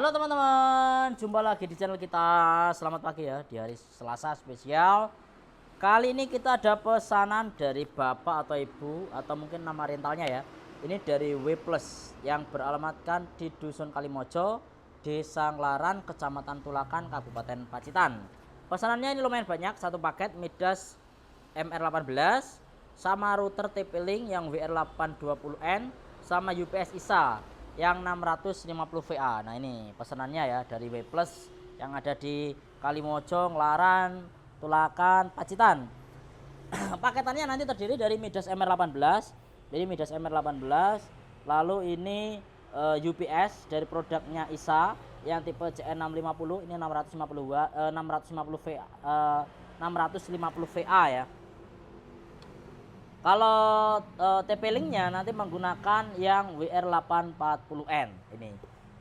Halo teman-teman, jumpa lagi di channel kita. Selamat pagi ya, di hari Selasa spesial. Kali ini kita ada pesanan dari bapak atau ibu, atau mungkin nama rentalnya ya. Ini dari W Plus yang beralamatkan di Dusun Kalimojo, Desa Nglaran, Kecamatan Tulakan, Kabupaten Pacitan. Pesanannya ini lumayan banyak, satu paket Midas MR18 sama router TP-Link yang WR820N sama UPS ISA yang 650 VA. Nah ini pesanannya ya dari W Plus yang ada di Kalimojo, Nglaran, Tulakan, Pacitan. Paketannya nanti terdiri dari Midas MR18. Jadi Midas MR18, lalu ini UPS dari produknya ISA yang tipe CN650, ini 650 VA, 650 VA ya. Kalau TP-Linknya nanti menggunakan yang WR840N. Ini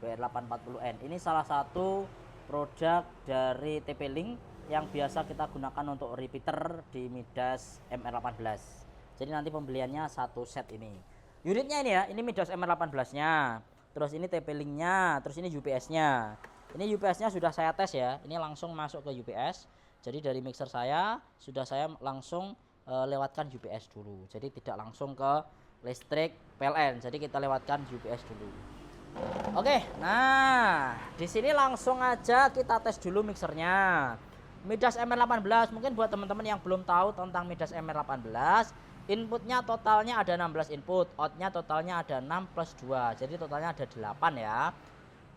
WR840N. Ini salah satu produk dari TP-Link yang biasa kita gunakan untuk repeater di Midas MR18. Jadi nanti pembeliannya satu set ini. Unitnya ini ya, ini Midas MR18-nya. Terus ini TP-Linknya, terus ini UPS-nya. Ini UPS-nya sudah saya tes ya. Ini langsung masuk ke UPS. Jadi dari mixer saya sudah saya langsung lewatkan UPS dulu, jadi tidak langsung ke listrik PLN, jadi kita lewatkan UPS dulu. Oke, nah di sini langsung aja kita tes dulu mixernya. Midas MR18, mungkin buat teman-teman yang belum tahu tentang Midas MR18, inputnya totalnya ada 16 input, outnya totalnya ada 6 plus 2, jadi totalnya ada 8 ya.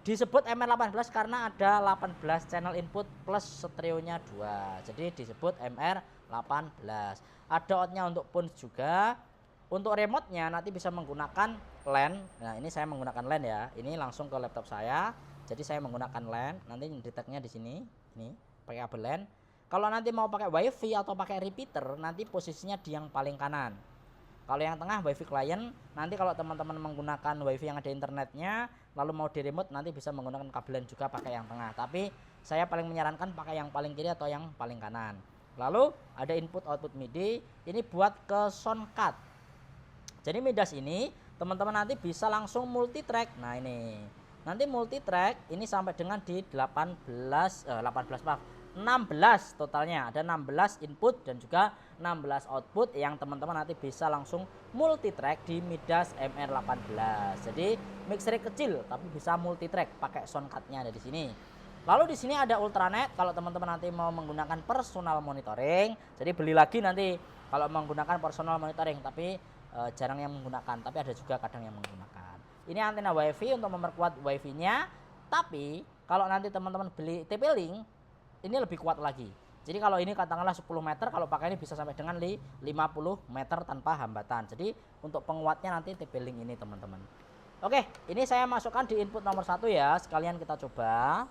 Disebut MR18 karena ada 18 channel input plus stereonya 2, jadi disebut MR18. Ada outnya untuk punch juga. Untuk remote-nya nanti bisa menggunakan LAN. Nah ini saya menggunakan LAN ya, ini langsung ke laptop saya, jadi saya menggunakan LAN. Nanti deteknya di sini, ini pakai kabel LAN. Kalau nanti mau pakai WiFi atau pakai repeater, nanti posisinya di yang paling kanan. Kalau yang tengah WiFi client, nanti kalau teman-teman menggunakan WiFi yang ada internetnya, lalu mau di remote nanti bisa menggunakan kabel LAN juga pakai yang tengah. Tapi saya paling menyarankan pakai yang paling kiri atau yang paling kanan. Lalu ada input output MIDI, ini buat ke sound card. Jadi Midas ini teman-teman nanti bisa langsung multi track. Nah ini nanti multi track ini sampai dengan di 16 totalnya, ada 16 input dan juga 16 output yang teman-teman nanti bisa langsung multi track di Midas MR18. Jadi mixer kecil tapi bisa multi track pakai sound cardnya ada di sini. Lalu di sini ada Ultranet kalau teman-teman nanti mau menggunakan personal monitoring. Jadi beli lagi nanti kalau menggunakan personal monitoring, tapi jarang yang menggunakan, tapi ada juga kadang yang menggunakan. Ini antena WiFi untuk memperkuat WiFi-nya. Tapi kalau nanti teman-teman beli TP-Link ini lebih kuat lagi. Jadi kalau ini katakanlah 10 meter, kalau pakai ini bisa sampai dengan 50 meter tanpa hambatan. Jadi untuk penguatnya nanti TP-Link ini teman-teman. Oke, ini saya masukkan di input nomor 1 ya, sekalian kita coba.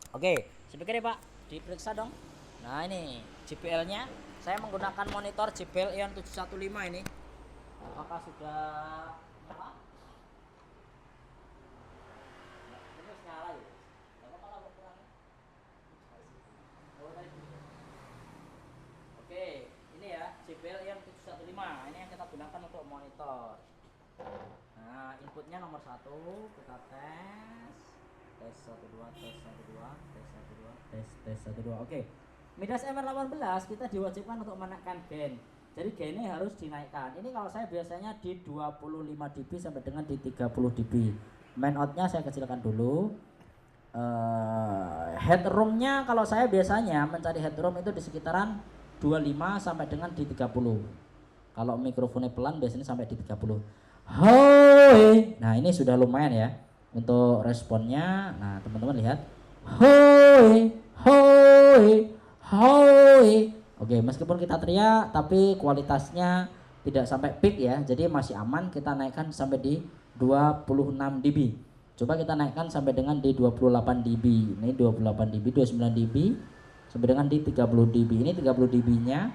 Oke, speaker ya Pak, diperiksa dong. Nah ini JBL nya, saya menggunakan monitor JBL Eon 715 ini. Apakah sudah apa? Terus nyala ya? Oke, ini ya JBL Eon 715, ini yang kita gunakan untuk monitor. Nah inputnya nomor 1, kita tes. Tes 1 2 tes 1 2 tes 1 2 tes 1 2. Oke. Midas MR18 kita diwajibkan untuk menekan gain. Jadi gainnya harus dinaikkan. Ini kalau saya biasanya di 25 dB sampai dengan di 30 dB. Main outnya saya kecilkan dulu. Headroomnya kalau saya biasanya mencari headroom itu di sekitaran 25 sampai dengan di 30. Kalau mikrofonnya pelan biasanya sampai di 30. Hoi. Nah ini sudah lumayan ya untuk responnya. Nah teman-teman lihat, hoi hoi hoi. Oke, meskipun kita teriak tapi kualitasnya tidak sampai peak ya, jadi masih aman. Kita naikkan sampai di 26 dB. Coba kita naikkan sampai dengan di 28 dB. Ini 28 dB, 29 dB sampai dengan di 30 dB. Ini 30 dB nya.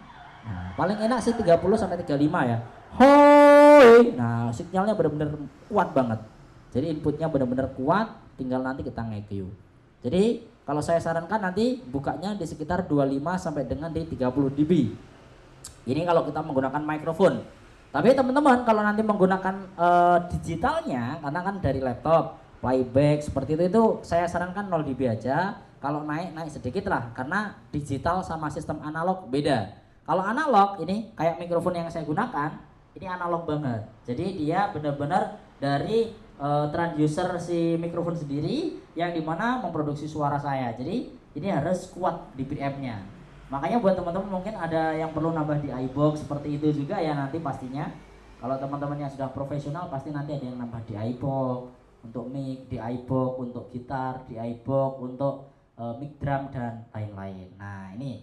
Nah paling enak sih 30 sampai 35 ya. Hoi. Nah sinyalnya benar-benar kuat banget. Jadi inputnya benar-benar kuat, tinggal nanti kita nge-EQ. Jadi kalau saya sarankan nanti bukanya di sekitar 25 sampai dengan di 30 dB. Ini kalau kita menggunakan mikrofon. Tapi teman-teman kalau nanti menggunakan digitalnya, karena kan dari laptop, playback seperti itu saya sarankan 0 dB aja. Kalau naik sedikit lah, karena digital sama sistem analog beda. Kalau analog ini kayak mikrofon yang saya gunakan, ini analog banget. Jadi dia benar-benar dari transducer si mikrofon sendiri yang dimana memproduksi suara saya. Jadi ini harus kuat di BM-nya. Makanya buat teman-teman mungkin ada yang perlu nambah di iBox seperti itu juga ya nanti pastinya. Kalau teman-teman yang sudah profesional pasti nanti ada yang nambah di iBox untuk mic, di iBox untuk gitar, di iBox untuk mic drum dan lain-lain. Nah ini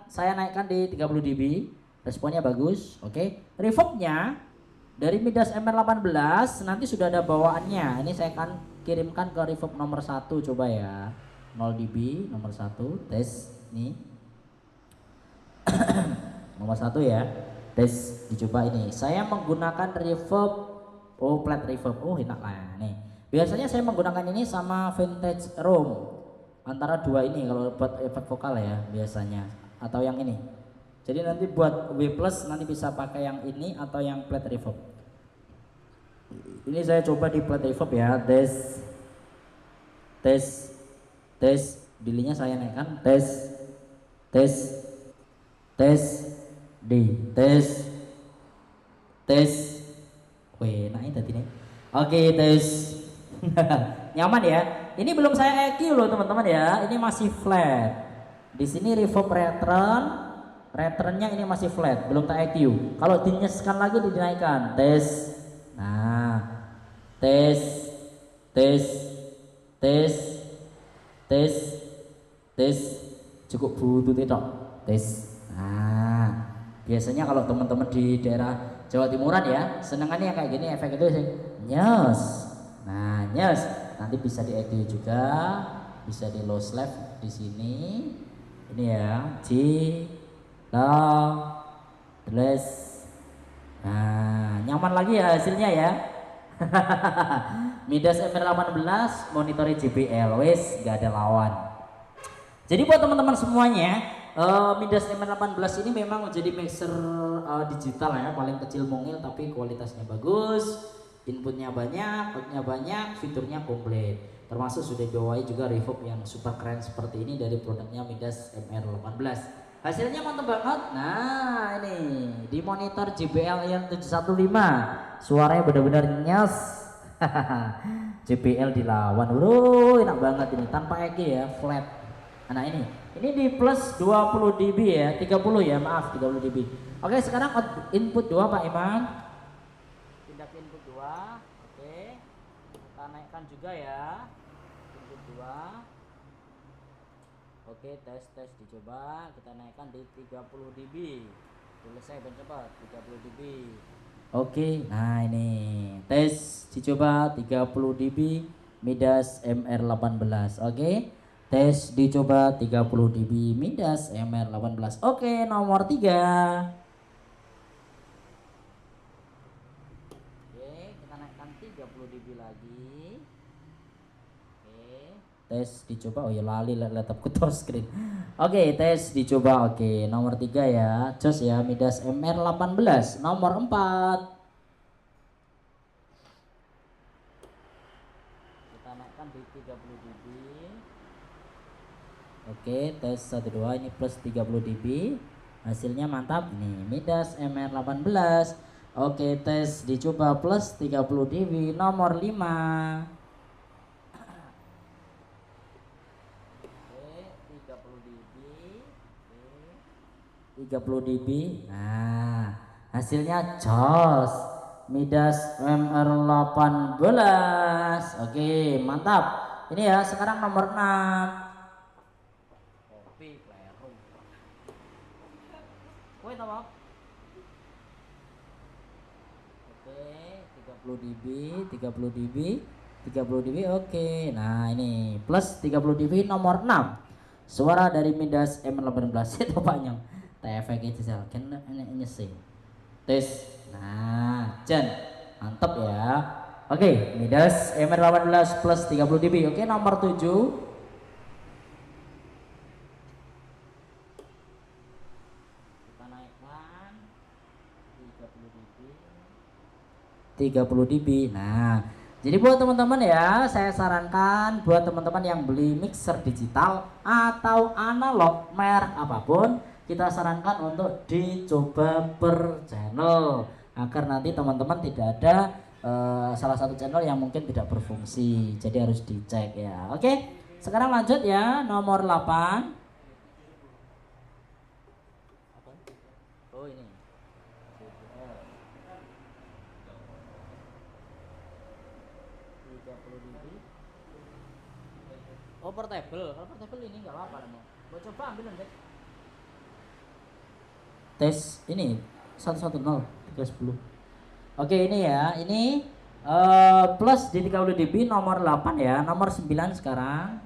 saya naikkan di 30 dB, responnya bagus. Oke. Reverbnya dari Midas MR18 nanti sudah ada bawaannya. Ini saya akan kirimkan ke reverb nomor 1 coba ya. 0 dB nomor 1 tes nih. Nomor 1 ya. Tes dicoba ini. Saya menggunakan reverb flat reverb. Oh enak lah nih. Biasanya saya menggunakan ini sama vintage room. Antara dua ini kalau buat efek vokal ya biasanya, atau yang ini. Jadi nanti buat W plus nanti bisa pakai yang ini atau yang flat reverb. Ini saya coba di flat reverb ya. Tes dilinya saya naikkan. Tes weh naik tadi nih. Oke tes. Nyaman ya. Ini belum saya EQ loh teman-teman ya. Ini masih flat. Di sini reverb returnnya ini masih flat, belum tak EQ. Kalau dinyeskan lagi dinaikkan. Tes. Nah, tes cukup butuh tidak. Tes. Nah, biasanya kalau teman-teman di daerah Jawa Timuran ya, senengannya kayak gini efek itu sih. Nyes. Nah, nyes. Nanti bisa di EQ juga, bisa di low slave di sini. Ini ya, G, La, Dress. Nah, nyaman lagi ya hasilnya ya. Midas MR18 monitor JBL, wes gak ada lawan. Jadi buat teman-teman semuanya, Midas MR18 ini memang menjadi mixer digital ya, paling kecil mungil tapi kualitasnya bagus. Inputnya banyak, outnya banyak, fiturnya komplit. Termasuk sudah dibawahi juga reverb yang super keren seperti ini dari produknya Midas MR18. Hasilnya mantap banget. Nah ini di monitor JBL yang 715, suaranya benar-benar nyes. JBL dilawan, enak banget ini tanpa EQ ya, flat. Nah ini di plus 20 dB ya, 30 ya, maaf 30 dB. Oke sekarang input 2 Pak Imam. Pindah ke input 2. Oke. Kita naikkan juga ya. Input 2. Oke, tes dicoba. Kita naikkan di 30 dB. Tulis saya mencoba 30 dB. Oke, nah ini tes dicoba 30 dB Midas MR18. Oke. Tes dicoba 30 dB Midas MR18. Oke, nomor 3. Naikkan 30 dB lagi. Oke, tes dicoba. Oh ya lali laptopku touch screen. Oke, tes dicoba. Oke, nomor 3 ya. Jos ya Midas MR18. Nomor 4. Kita naikkan di 30 dB. Oke, tes 1 2 ini plus 30 dB. Hasilnya mantap nih, Midas MR18. Oke, tes dicoba plus 30 dB nomor 5. Oke, 30 dB. Oke. 30 dB. Nah, hasilnya jos. Midas MR18. Oke, mantap. Ini ya, sekarang nomor 6. Kopi kleru. Kowe tau apa? Oke, 30 dB, 30 dB, oke. Nah ini plus 30 dB nomor 6. Suara dari Midas MR18 itu banyak. TFX itu sel, kena nyesing. Tes, nah, jen, mantep ya. Oke, Midas MR18 plus 30 dB. Oke, nomor 7. Kita naikkan 30 dB. 30 dB. Nah, Jadi buat teman-teman ya, saya sarankan buat teman-teman yang beli mixer digital atau analog merek apapun, kita sarankan untuk dicoba per channel agar nanti teman-teman tidak ada salah satu channel yang mungkin tidak berfungsi. Jadi harus dicek ya. Oke, sekarang lanjut ya, nomor 8. Oh ini. Oh portable, kalau portable ini nggak apa-apa nih. Mau coba ambil nanti. Tes ini 110 310. Oke ini ya, ini plus di 30 dB nomor 8 ya, nomor 9 sekarang.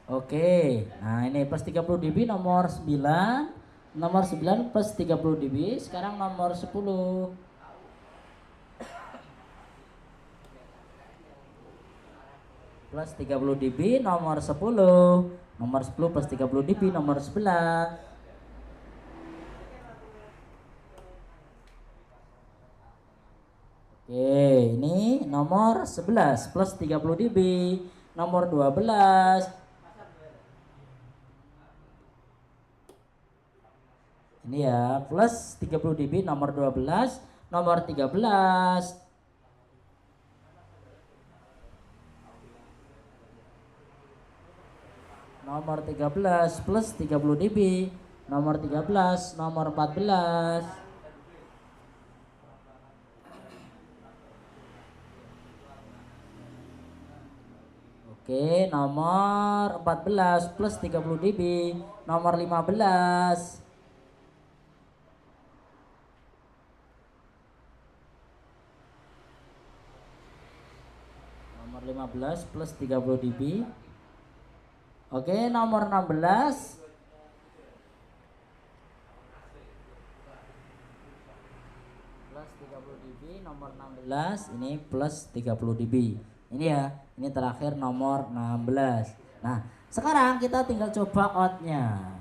Oke, nah ini plus 30 dB nomor 9 plus 30 dB, sekarang nomor 10. Plus 30 dB nomor 10. Nomor 10 plus 30 dB nomor 11. Oke, ini nomor 11 plus 30 dB. Nomor 12. Ini ya, plus 30 dB nomor 12, nomor 13. Nomor 13 plus 30 dB, nomor 13, nomor 14. Oke, nomor 14 plus 30 dB, nomor 15. Nomor 15 plus 30 dB. Oke, nomor 16. Plus 30 dB, nomor 16. Ini plus 30 dB. Ini ya, ini terakhir nomor 16. Nah, sekarang kita tinggal coba outnya.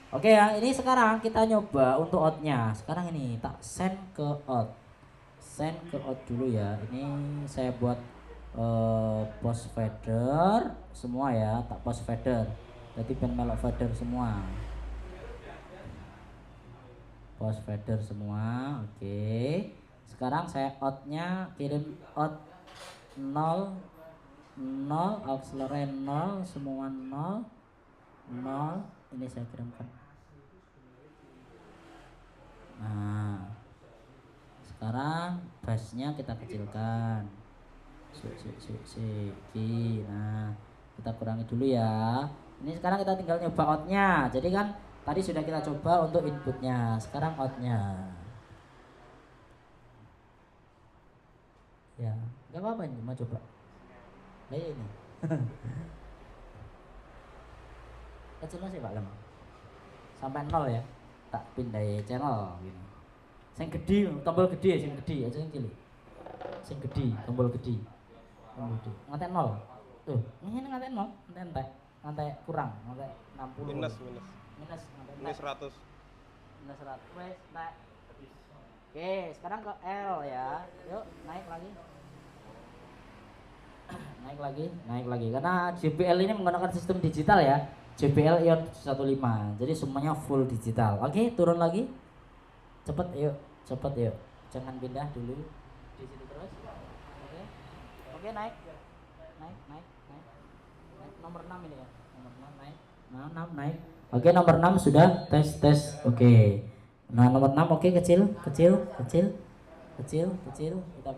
Oke ya, ini sekarang kita nyoba untuk outnya. Sekarang ini tak send ke out. Send ke out dulu ya. Ini saya buat post fader semua ya, tak post fader. Jadi pen melok fader semua. Post fader semua. Oke. Sekarang saya outnya kirim out 0 0 auxiliary 0 semua 0 0. Ini saya kirimkan. Nah, sekarang bassnya kita kecilkan. Nah, kita kurangi dulu ya. Ini sekarang kita tinggal nyoba outnya. Jadi kan tadi sudah kita coba untuk inputnya. Sekarang outnya. Ya, nggak apa-apa ini. Mau coba. Nah ini. Kecil sih Pak Lem. Sampai 0 ya. Tak pindah channel gini. Sing gede, tombol gede, sing gede aja yang cilik. Sing gede, tombol gede. Tombol gede. Ngantek 0. Tuh, ini ngantek 0, ngantek kurang, ngantek 60. Minus 100. Minus 100. Wes, tak. Oke, sekarang ke L ya. Yuk, naik lagi. naik lagi karena JBL ini menggunakan sistem digital ya. JBL Ion 15, jadi semuanya full digital. Oke, turun lagi. Cepet yuk. Jangan pindah dulu. Di situ terus. Oke, naik. Nomor 6 ini ya. Nomor 6 naik. Nah, 6 naik. Oke, nomor 6 sudah tes. Oke. Nah, nomor 6 oke, kecil. Kita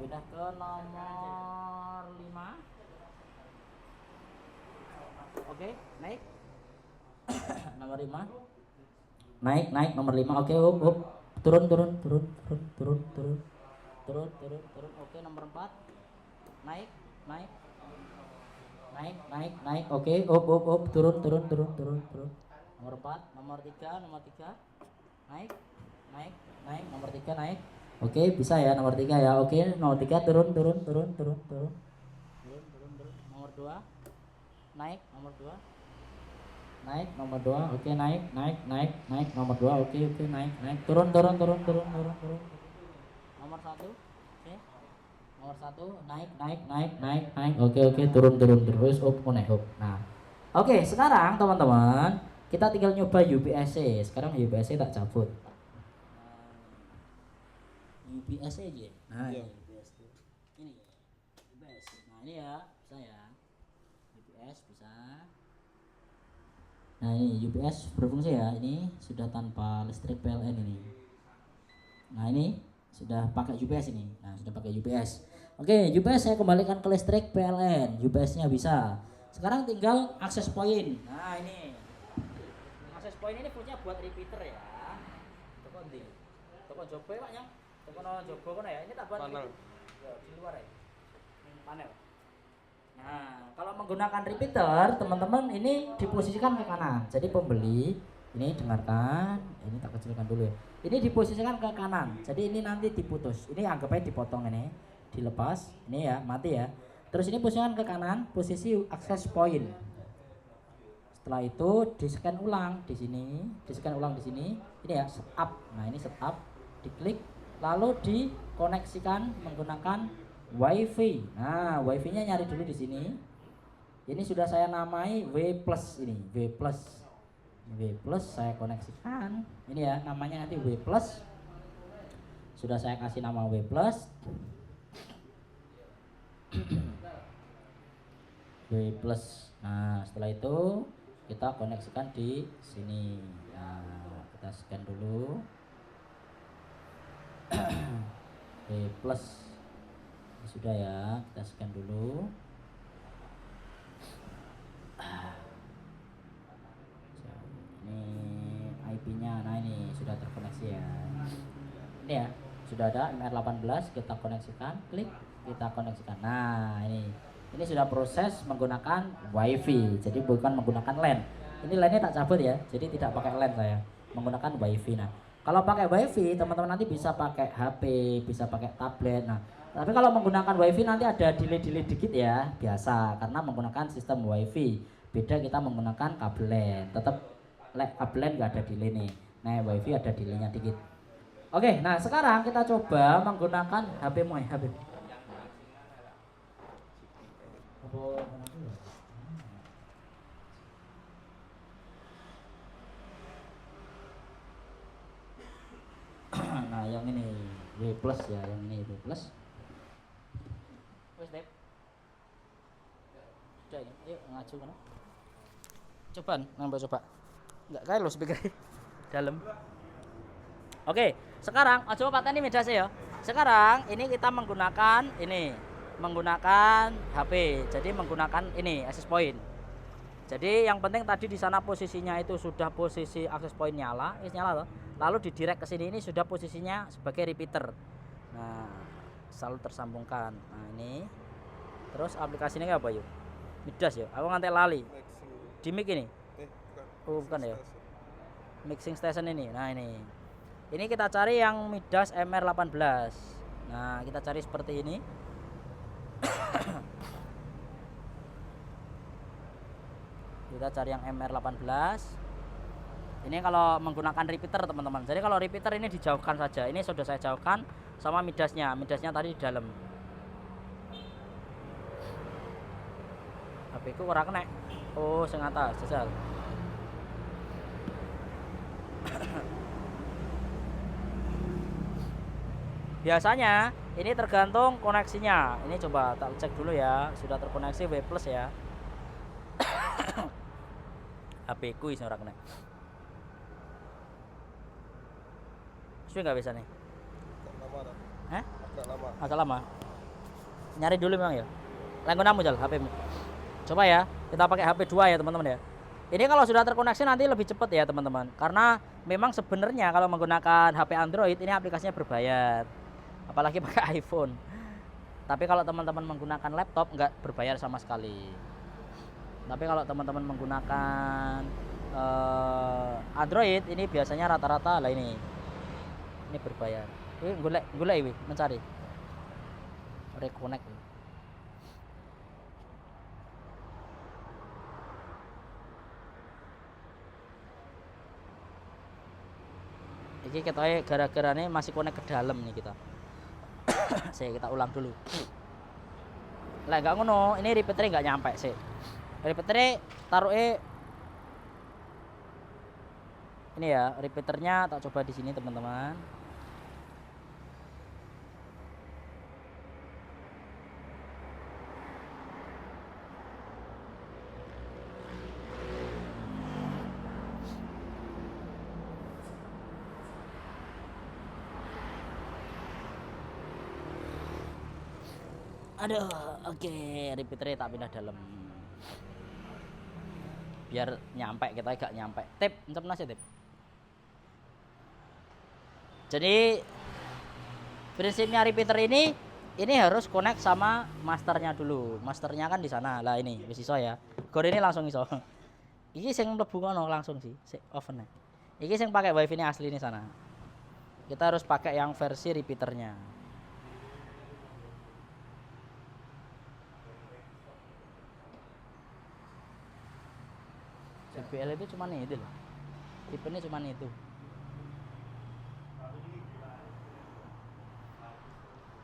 pindah ke nomor 5. Oke, naik. Nomor 5 naik nomor 5. Oke, turun. Oke, nomor 4 naik. Oke, turun. Nomor 4, nomor 3 naik. Nomor 3 naik. Oke, bisa ya nomor 3 ya. Oke, nomor 3 turun. Nomor 2 naik, nomor 2 naik, nomor 2 oke, naik nomor 2 oke, naik turun. Nomor 1 oke, nomor 1 naik oke, turun terus naik. Nah, oke, sekarang teman-teman kita tinggal nyoba UPSC. Sekarang UPSC tak cabut. UPSC aja. Nah, Iya. UPS tuh. Ini UPS. Nah, ini ya, bisa ya. UPS bisa. Nah, ini UPS berfungsi ya. Ini sudah tanpa listrik PLN ini. Nah, ini sudah pakai UPS ini. Nah, sudah pakai UPS. Oke, UPS saya kembalikan ke listrik PLN. UPS-nya bisa. Sekarang tinggal akses point. Nah, ini. Akses point ini punya buat repeater ya. Toko ndi? Toko Jobo ya, Pak ya? Toko Jobo kono ya. Ini tak buat Panel. ya, di luar ya. Panel. Nah, kalau menggunakan repeater, teman-teman ini diposisikan ke kanan. Jadi pembeli ini dengarkan, ini tak kecilkan dulu ya. Ini diposisikan ke kanan. Jadi ini nanti diputus. Ini anggap aja dipotong ini, dilepas. Ini ya, mati ya. Terus ini posisikan ke kanan, posisi access point. Setelah itu di-scan ulang di sini, di-scan ulang di sini. Ini ya, setup. Nah, ini setup, diklik lalu dikoneksikan menggunakan WiFi. Nah, WiFi-nya nyari dulu di sini. Ini sudah saya namai W+ ini, W+. W+ saya koneksikan. Ini ya, namanya nanti W+. Sudah saya kasih nama W+. W+. Nah, setelah itu kita koneksikan di sini. Nah, kita scan dulu. W+. Sudah ya, kita scan dulu. Ini IP-nya. Nah, ini sudah terkoneksi ya. Ini ya, sudah ada MR18, kita koneksikan, klik, kita koneksikan. Nah, ini sudah proses menggunakan WiFi. Jadi bukan menggunakan LAN. Ini LAN-nya tak cabut ya. Jadi tidak pakai LAN saya, menggunakan WiFi. Nah, kalau pakai WiFi, teman-teman nanti bisa pakai HP, bisa pakai tablet. Nah, tapi kalau menggunakan WiFi nanti ada delay dikit ya, biasa karena menggunakan sistem WiFi. Beda kita menggunakan kabel LAN. Tetap kabel LAN nggak ada delay nih. Nah, WiFi ada delaynya dikit. Oke, nah sekarang kita coba menggunakan HP mu, HP. Nah, yang ini W+ ya, yang ini W+. Wes, Dep. Sudah ini, yuk ngaju kan. Coba, coba. Enggak kayak lo speaker dalam. Oke, sekarang coba pateni media saya. Sekarang ini kita menggunakan HP. Jadi menggunakan ini access point. Jadi yang penting tadi di sana posisinya itu sudah posisi access point nyala loh. Lalu didirect ke sini ini sudah posisinya sebagai repeater. Nah, selalu tersambungkan. Nah, ini. Terus aplikasinya apa yuk? Midas ya. Aku ngantek lali. Di mic ini. Bukan. Oh, bukan ya. Mixing station ini. Nah, ini. Ini kita cari yang Midas MR18. Nah, kita cari seperti ini. Kita cari yang MR18. Ini kalau menggunakan repeater, teman-teman. Jadi kalau repeater ini dijauhkan saja. Ini sudah saya jauhkan sama Midasnya. Midasnya tadi di dalam. HP ku ora kena. Oh, sing atas, jajal. Biasanya ini tergantung koneksinya. Ini coba tak cek dulu ya, sudah terkoneksi W+ ya. HP ku iso ora kena. Sudah nggak bisa nih? Agak lama. Nyari dulu memang ya. Langgunamu jal HP-mu. Coba ya, kita pakai HP 2 ya teman-teman ya. Ini kalau sudah terkoneksi nanti lebih cepat ya teman-teman. Karena memang sebenarnya kalau menggunakan HP Android ini aplikasinya berbayar. Apalagi pakai iPhone. Tapi kalau teman-teman menggunakan laptop nggak berbayar sama sekali. Tapi kalau teman-teman menggunakan Android ini biasanya rata-rata lah ini berbayar. Golek iki mencari. Reconnect. Iki ketoke gara-garane masih connect ke dalam nih kita. Kita ulang dulu. Lah enggak ngono, ini repeaternya enggak nyampe sih. Repeaternya taruhnya ini ya, repeaternya tak coba di sini teman-teman. Aduh, oke, repeaternya tak pindah dalam. Biar nyampe, kita gak nyampe. Tip, encep nasi tip. Jadi prinsipnya repeater ini harus connect sama masternya dulu. Masternya kan di sana. Lah ini wis iso ya. Gor ini langsung iso. Iki sing mlebu ngono langsung sih, oven. Iki sing pakai wifi ini asli ini sana. Kita harus pakai yang versi repeaternya. JBL itu cuma itu loh. Tipenya cuma itu.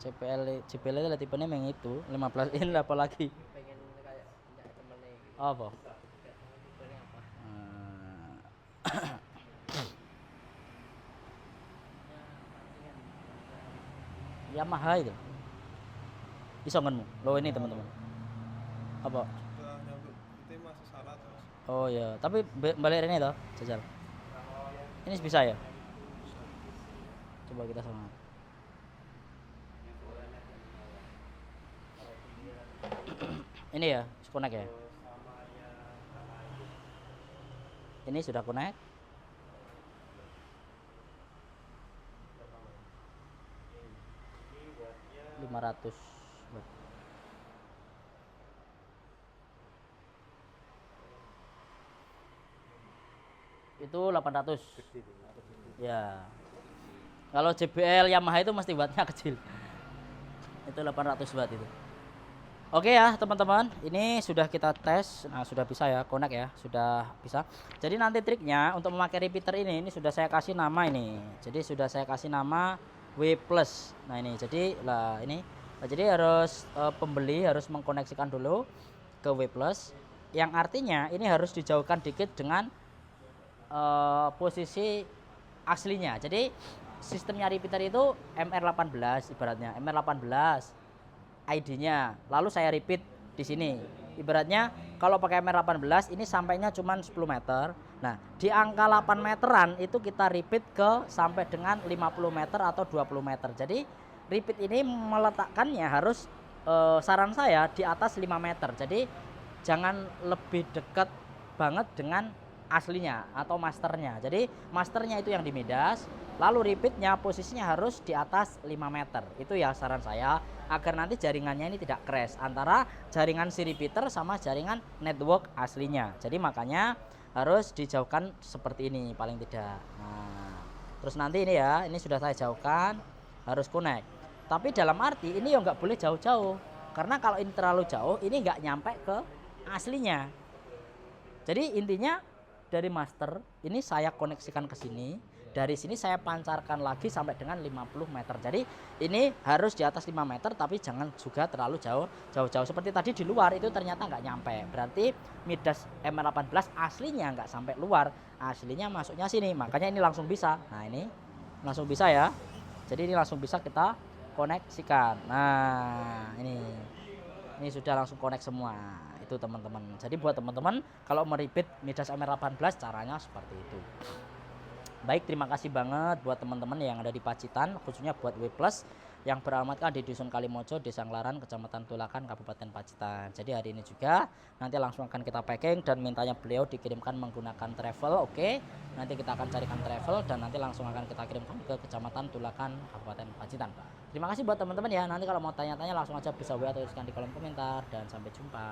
JBL itu tipenya memang itu 15 in apa lagi? Pengen kayak punya temennya gitu. Apa? Tipenya apa? Yamaha itu. Isonganmu. Lo ini teman-teman. Apa? Itu masih salah terus. Oh ya, tapi balik ini toh, jajal. Ini bisa ya? Coba kita sama. Ini ya, connect ya. Ini sudah connect. Rp500. Itu 800. Ya. Kalau JBL Yamaha itu mesti wattnya kecil. Itu 800 watt itu. Oke ya teman-teman, ini sudah kita tes. Nah sudah bisa ya, connect ya, sudah bisa. Jadi nanti triknya untuk memakai repeater ini sudah saya kasih nama ini. Jadi sudah saya kasih nama W+. Nah ini, jadi lah ini. Nah, jadi harus pembeli harus mengkoneksikan dulu ke W+. Yang artinya ini harus dijauhkan dikit dengan posisi aslinya. Jadi sistemnya repeater itu MR18 ibaratnya, MR18 ID-nya. Lalu saya repeat di sini. Ibaratnya kalau pakai MR18 ini sampainya cuma 10 meter. Nah, di angka 8 meteran itu kita repeat ke sampai dengan 50 meter atau 20 meter. Jadi repeat ini meletakkannya harus saran saya di atas 5 meter. Jadi jangan lebih dekat banget dengan aslinya atau masternya. Jadi masternya itu yang di midas, lalu repeatnya posisinya harus di atas 5 meter. Itu ya saran saya agar nanti jaringannya ini tidak crash antara jaringan si repeater sama jaringan network aslinya. Jadi makanya harus dijauhkan seperti ini paling tidak. Nah, terus nanti ini ya, ini sudah saya jauhkan, harus connect. Tapi dalam arti ini ya nggak boleh jauh-jauh, karena kalau ini terlalu jauh ini nggak nyampe ke aslinya. Jadi intinya dari master ini saya koneksikan ke sini, dari sini saya pancarkan lagi sampai dengan 50 meter. Jadi ini harus di atas 5 meter tapi jangan juga terlalu jauh-jauh seperti tadi di luar itu ternyata nggak nyampe. Berarti midas MR18 aslinya nggak sampai luar, aslinya masuknya sini, makanya ini langsung bisa. Nah ini langsung bisa ya, jadi ini langsung bisa kita koneksikan. Nah ini sudah langsung connect semua itu teman-teman. Jadi buat teman-teman kalau merepeat midas MR18 caranya seperti itu. Baik, terima kasih banget buat teman-teman yang ada di Pacitan, khususnya buat W+ yang beralamatkan di Dusun Kalimojo, Desa Nglaran, Kecamatan Tulakan, Kabupaten Pacitan. Jadi hari ini juga nanti langsung akan kita packing dan mintanya beliau dikirimkan menggunakan travel. Oke, nanti kita akan carikan travel dan nanti langsung akan kita kirimkan ke Kecamatan Tulakan, Kabupaten Pacitan. Terima kasih buat teman-teman ya. Nanti kalau mau tanya-tanya langsung aja bisa WA atau tuliskan di kolom komentar dan sampai jumpa.